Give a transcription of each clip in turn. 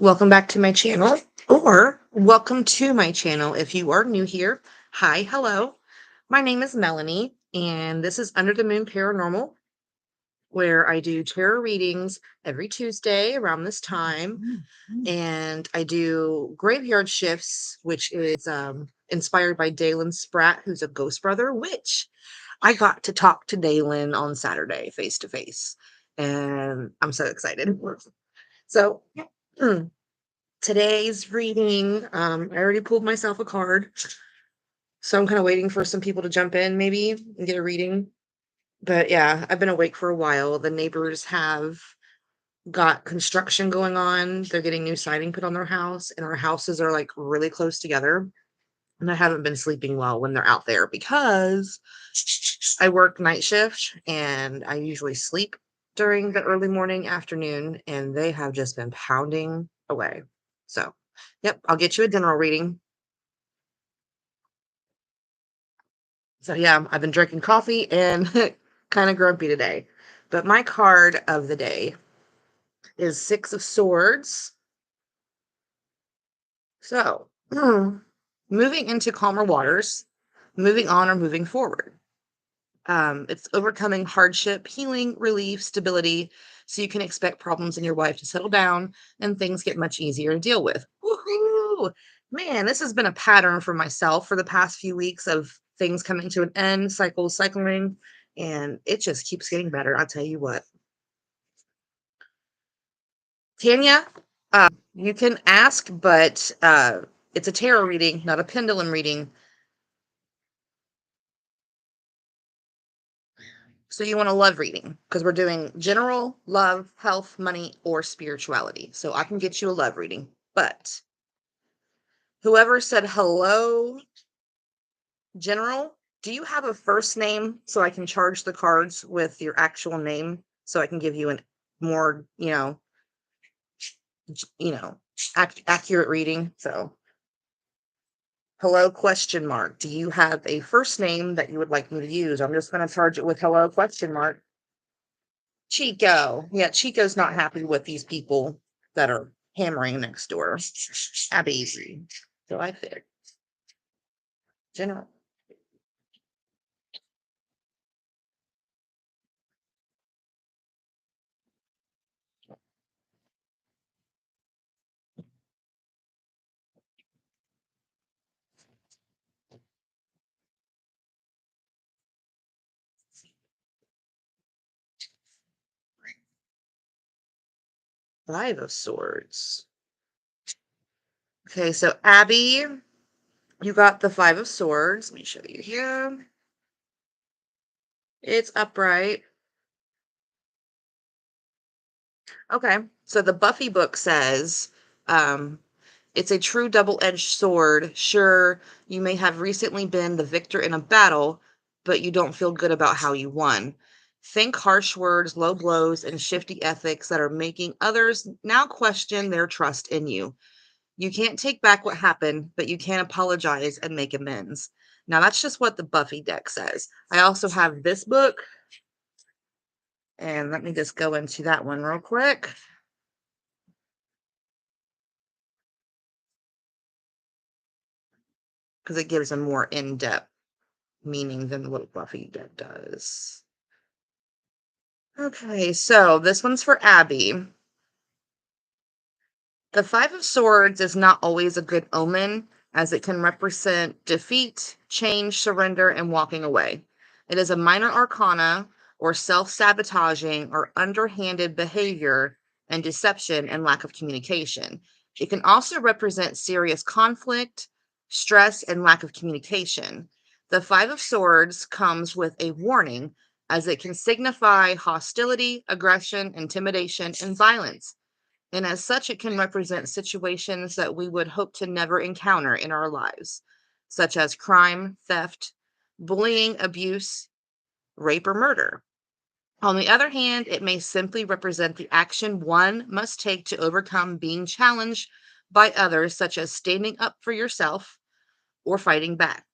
Welcome back to my channel, or welcome to my channel if you are new here. Hi, hello. My name is Melanie, and this is Under the Moon Paranormal, where I do tarot readings every Tuesday around this time. And I do graveyard shifts, which is inspired by Dalen Spratt, who's a ghost brother, which I got to talk to Dalen on Saturday face to face. And I'm so excited. So, today's reading, I already pulled myself a card, so I'm kind of waiting for some people to jump in maybe and get a reading. But yeah, I've been awake for a while. The neighbors have got construction going on. They're getting new siding put on their house, and our houses are like really close together. And I haven't been sleeping well when they're out there because I work night shift and I usually sleep during the early morning, afternoon, and they have just been pounding away. So, yep, I'll get you a general reading. So, yeah, I've been drinking coffee and kind of grumpy today. But my card of the day is Six of Swords. So, moving into calmer waters, moving on or moving forward. It's overcoming hardship, healing, relief, stability, so you can expect problems in your life to settle down and things get much easier to deal with. Woohoo! Man, this has been a pattern for myself for the past few weeks of things coming to an end, cycles cycling, and it just keeps getting better. I'll tell you what. Tanya, you can ask, but it's a tarot reading, not a pendulum reading. So you want a love reading because we're doing general, love, health, money, or spirituality. So I can get you a love reading. But whoever said hello, general, do you have a first name so I can charge the cards with your actual name so I can give you an more, accurate reading? So hello question mark. Do you have a first name that you would like me to use? I'm just going to charge it with hello question mark. Chico. Yeah, Chico's not happy with these people that are hammering next door. Abby. So I figured. General. Five of Swords. Okay, so Abby, you got the Five of Swords. Let me show you here. It's upright. Okay, so the Buffy book says, um, it's a true double-edged sword. Sure, you may have recently been the victor in a battle, but you don't feel good about how you won. Think harsh words, low blows, and shifty ethics that are making others now question their trust in you. You can't take back what happened, but you can apologize and make amends. Now, that's just what the Buffy deck says. I also have this book, and let me just go into that one real quick. Because it gives a more in-depth meaning than what Buffy deck does. Okay, so this one's for Abby. The Five of Swords is not always a good omen, as it can represent defeat, change, surrender, and walking away. It is a minor arcana or self-sabotaging or underhanded behavior and deception and lack of communication. It can also represent serious conflict, stress, and lack of communication. The Five of Swords comes with a warning as it can signify hostility, aggression, intimidation, and violence. And as such, it can represent situations that we would hope to never encounter in our lives, such as crime, theft, bullying, abuse, rape, or murder. On the other hand, it may simply represent the action one must take to overcome being challenged by others, such as standing up for yourself or fighting back.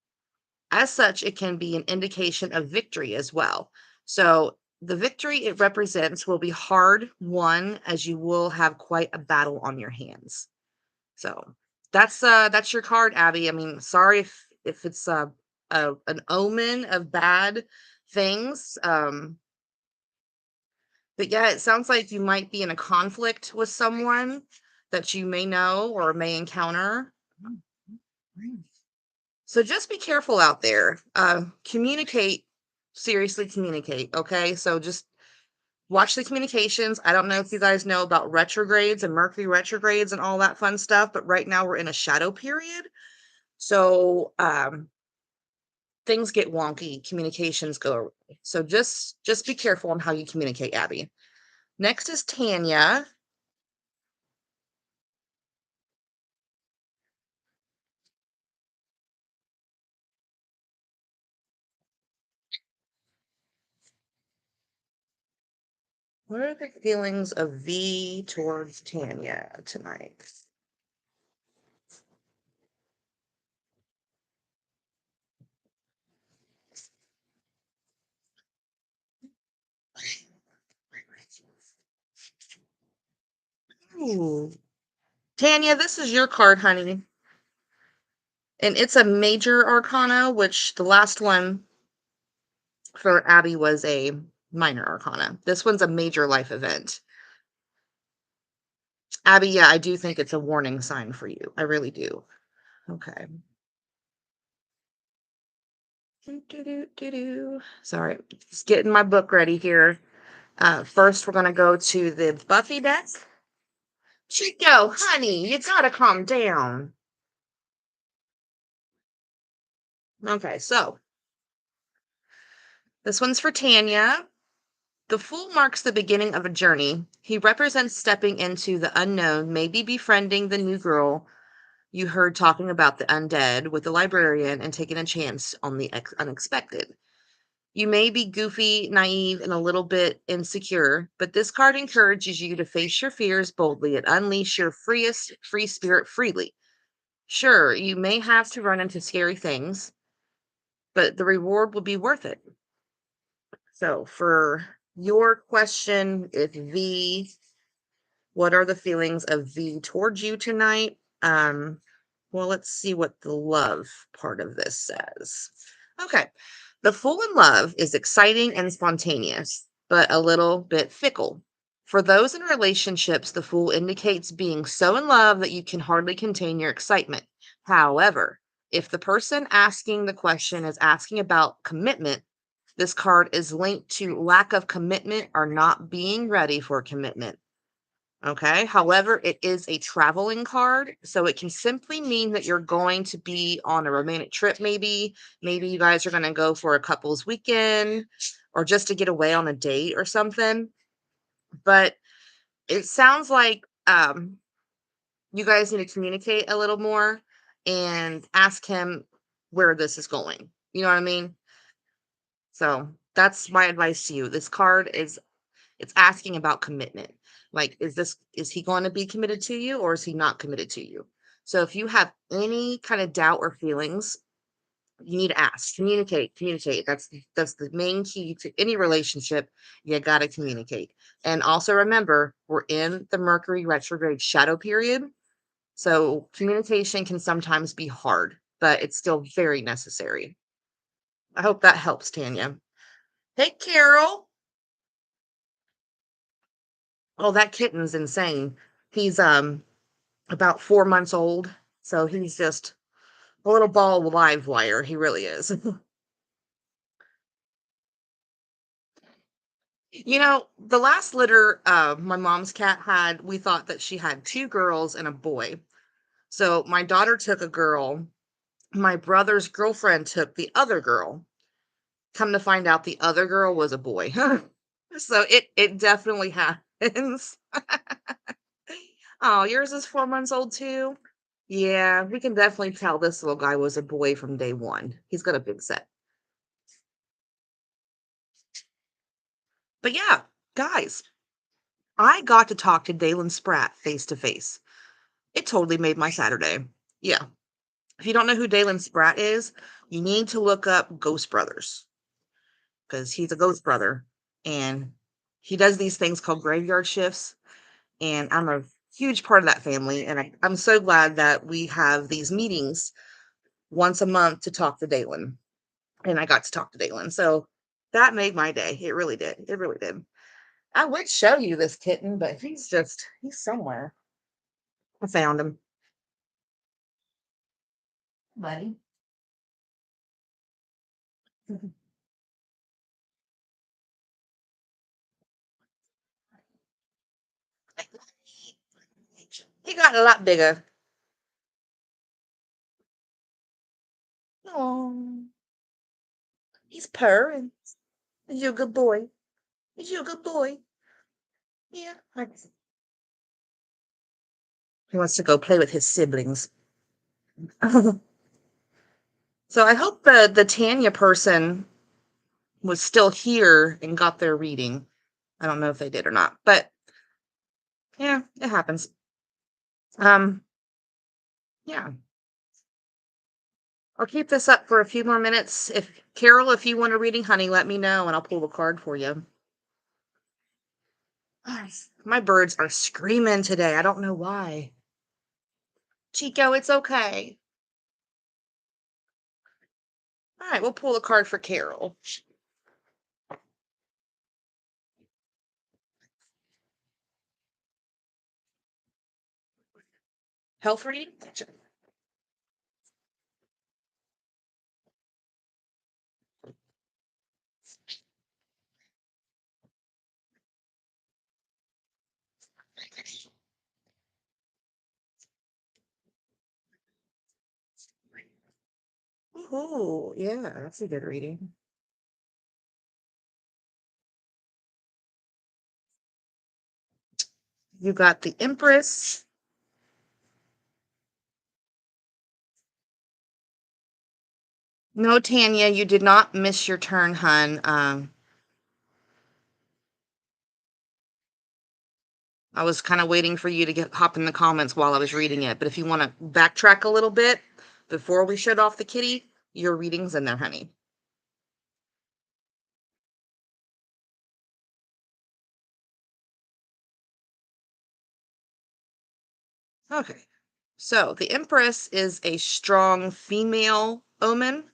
As such, it can be an indication of victory as well. So The victory it represents will be hard won as you will have quite a battle on your hands. So that's your card, Abby. I mean, sorry if it's an omen of bad things. But yeah, it sounds like you might be in a conflict with someone that you may know or may encounter. So just be careful out there. Communicate, seriously communicate, okay? So just watch the communications. I don't know if you guys know about retrogrades and Mercury retrogrades and all that fun stuff, but right now we're in a shadow period. So things get wonky, communications go away. So just be careful on how you communicate, Abby. Next is Tanya. What are the feelings of V towards Tanya tonight? Ooh. Tanya, this is your card, honey. And it's a major arcana, which the last one for Abby was a minor arcana. This one's a major life event. Abby, yeah, I do think it's a warning sign for you. I really do. Okay. Sorry, just getting my book ready here. First, we're going to go to the Buffy deck. Chico, honey, you gotta calm down. Okay, so this one's for Tanya. The Fool marks the beginning of a journey. He represents stepping into the unknown, maybe befriending the new girl you heard talking about the undead with the librarian and taking a chance on the unexpected. You may be goofy, naive, and a little bit insecure, but this card encourages you to face your fears boldly and unleash your free spirit freely. Sure, you may have to run into scary things, but the reward will be worth it. So, for your question, if V, what are the feelings of V towards you tonight? Well, let's see what the love part of this says. Okay. The Fool in love is exciting and spontaneous, but a little bit fickle. For those in relationships, the Fool indicates being so in love that you can hardly contain your excitement. However, if the person asking the question is asking about commitment, this card is linked to lack of commitment or not being ready for commitment. Okay. However, it is a traveling card. So it can simply mean that you're going to be on a romantic trip, maybe. Maybe you guys are going to go for a couple's weekend or just to get away on a date or something. But it sounds like you guys need to communicate a little more and ask him where this is going. You know what I mean? So that's my advice to you. This card is it's asking about commitment. Like, is he going to be committed to you or is he not committed to you? So if you have any kind of doubt or feelings, you need to ask, communicate. That's the main key to any relationship. You got to communicate. And also remember, we're in the Mercury retrograde shadow period. So communication can sometimes be hard, but it's still very necessary. I hope that helps, Tanya. Hey, Carol. Oh, that kitten's insane. He's about 4 months old, so he's just a little ball of live wire. He really is. You know, the last litter my mom's cat had, we thought that she had 2 girls and a boy. So my daughter took a girl. My brother's girlfriend took the other girl. Come to find out the other girl was a boy. So it definitely happens. Oh, yours is 4 months old too? Yeah, we can definitely tell this little guy was a boy from day one. He's got a big set. But yeah, guys, I got to talk to Dalen Spratt face to face. It totally made my Saturday. Yeah. If you don't know who Dalen Spratt is, you need to look up Ghost Brothers because he's a ghost brother. and he does these things called graveyard shifts, and I'm a huge part of that family, and I'm so glad that we have these meetings once a month to talk to Dalen, and I got to talk to Dalen, so that made my day. It really did. It really did. I would show you this kitten, but he's somewhere. I found him. Buddy. He got a lot bigger. Oh, he's purring. Is you a good boy? Is you a good boy? Yeah. He wants to go play with his siblings. So I hope the Tanya person was still here and got their reading. I don't know if they did or not, but yeah, it happens. Um, yeah. I'll keep this up for a few more minutes. If Carol, if you want a reading, honey, let me know and I'll pull a card for you. My birds are screaming today. I don't know why. Chico, it's okay. All right, we'll pull a card for Carol. Health reading? Oh, yeah, that's a good reading. You got the Empress. No, Tanya, you did not miss your turn, hun. I was kind of waiting for you to hop in the comments while I was reading it. But if you want to backtrack a little bit before we shut off the kitty, your reading's in there, honey. Okay. So the Empress is a strong female omen.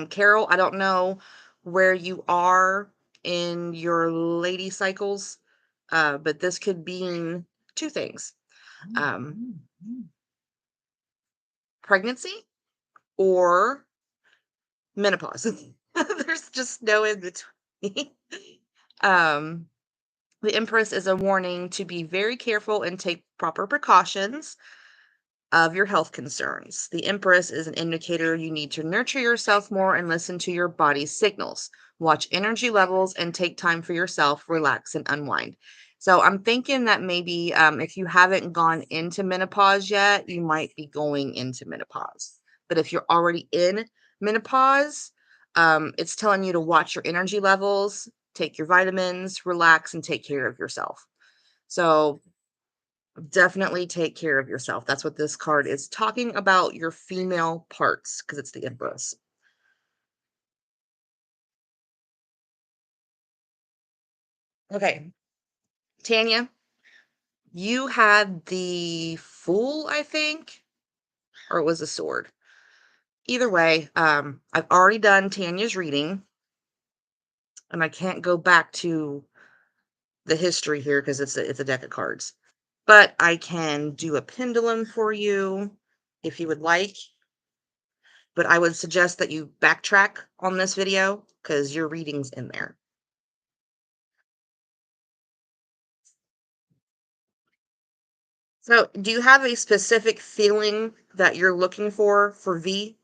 Carol, I don't know where you are in your lady cycles, but this could mean two things. Pregnancy or menopause. There's just no in between. um, the Empress is a warning to be very careful and take proper precautions of your health concerns. The Empress is an indicator you need to nurture yourself more and listen to your body's signals. Watch energy levels and take time for yourself, relax and unwind. So I'm thinking that maybe if you haven't gone into menopause yet, you might be going into menopause. But if you're already in menopause, it's telling you to watch your energy levels, take your vitamins, relax, and take care of yourself. So definitely take care of yourself. That's what this card is talking about, your female parts, because it's the Empress. Okay, Tanya, you had the Fool, I think, or it was a sword. Either way, I've already done Tanya's reading, and I can't go back to the history here because it's a deck of cards. But I can do a pendulum for you if you would like. But I would suggest that you backtrack on this video because your reading's in there. So, do you have a specific feeling that you're looking for V?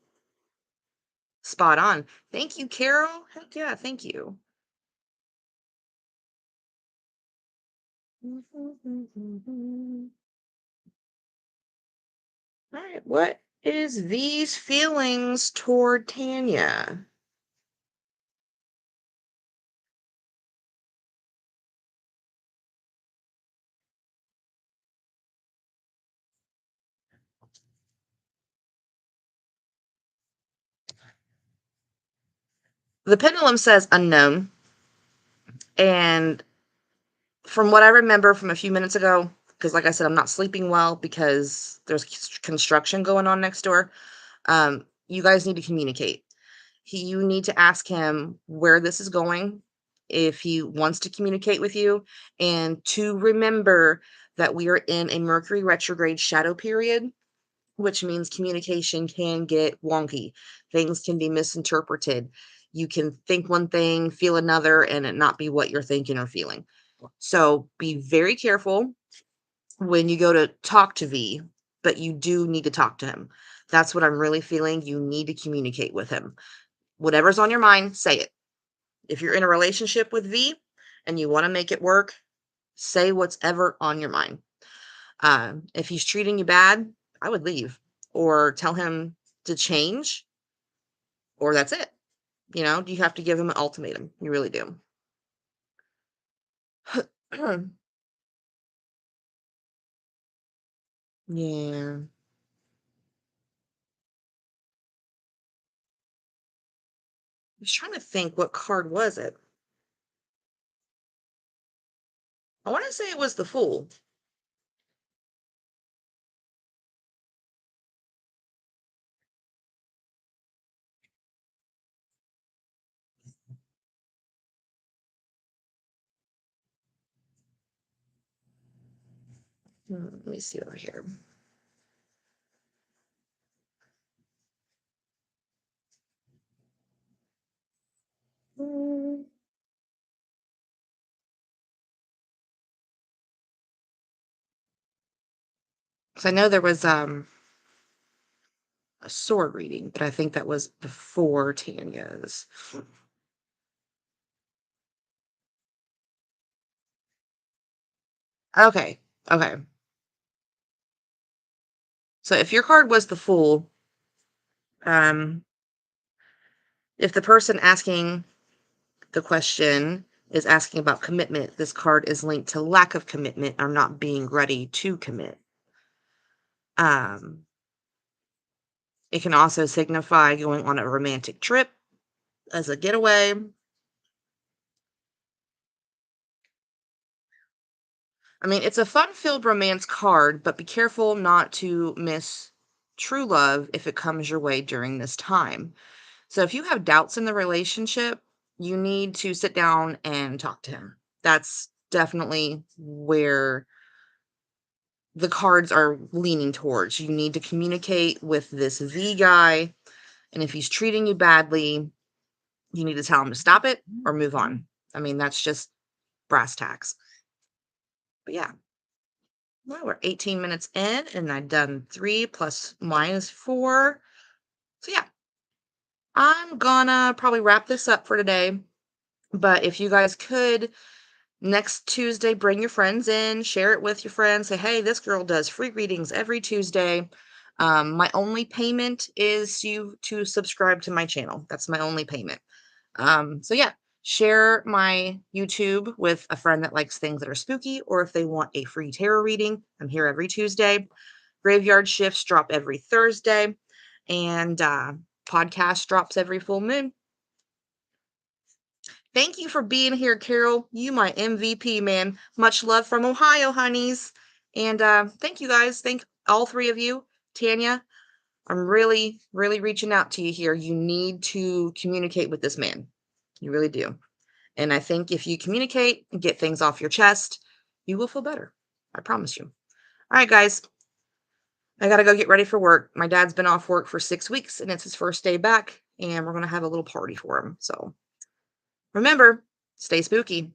Spot on. Thank you, Carol. Heck yeah, thank you. All right, what is V's feelings toward Tanya? The pendulum says unknown. And from what I remember from a few minutes ago, because like I said, I'm not sleeping well because there's construction going on next door. You guys need to communicate. You need to ask him where this is going, if he wants to communicate with you, and to remember that we are in a Mercury retrograde shadow period, which means communication can get wonky. Things can be misinterpreted. You can think one thing, feel another, and it not be what you're thinking or feeling. So be very careful when you go to talk to V, but you do need to talk to him. That's what I'm really feeling. You need to communicate with him. Whatever's on your mind, say it. If you're in a relationship with V and you want to make it work, say what's ever on your mind. If he's treating you bad, I would leave or tell him to change, or that's it. You have to give him an ultimatum. You really do. Yeah. I was trying to think, what card was it? I want to say it was the Fool. Let me see over here. Mm, 'Cause I know there was a sword reading, but I think that was before Tanya's. Okay. Okay. So if your card was the Fool, um, if the person asking the question is asking about commitment, this card is linked to lack of commitment or not being ready to commit. Um, it can also signify going on a romantic trip as a getaway. I mean, it's a fun-filled romance card, but be careful not to miss true love if it comes your way during this time. So if you have doubts in the relationship, you need to sit down and talk to him. That's definitely where the cards are leaning towards. You need to communicate with this V guy, and if he's treating you badly, you need to tell him to stop it or move on. I mean, that's just brass tacks. But yeah, well, we're 18 minutes in, and I've done 3 plus minus 4. So yeah, I'm gonna probably wrap this up for today. But if you guys could, next Tuesday, bring your friends in, share it with your friends. Say, hey, this girl does free readings every Tuesday. My only payment is you to subscribe to my channel. That's my only payment. So yeah, share my YouTube with a friend that likes things that are spooky, or if they want a free tarot reading, I'm here every Tuesday. Graveyard shifts drop every Thursday, and podcast drops every full moon. Thank you for being here, Carol. You my MVP, man. Much love from Ohio, honeys. And thank you guys. Thank all 3 of you. Tanya, I'm really, really reaching out to you here. You need to communicate with this man. You really do. And I think if you communicate and get things off your chest, you will feel better. I promise you. All right, guys. I got to go get ready for work. My dad's been off work for 6 weeks and it's his first day back, and we're going to have a little party for him. So remember, stay spooky.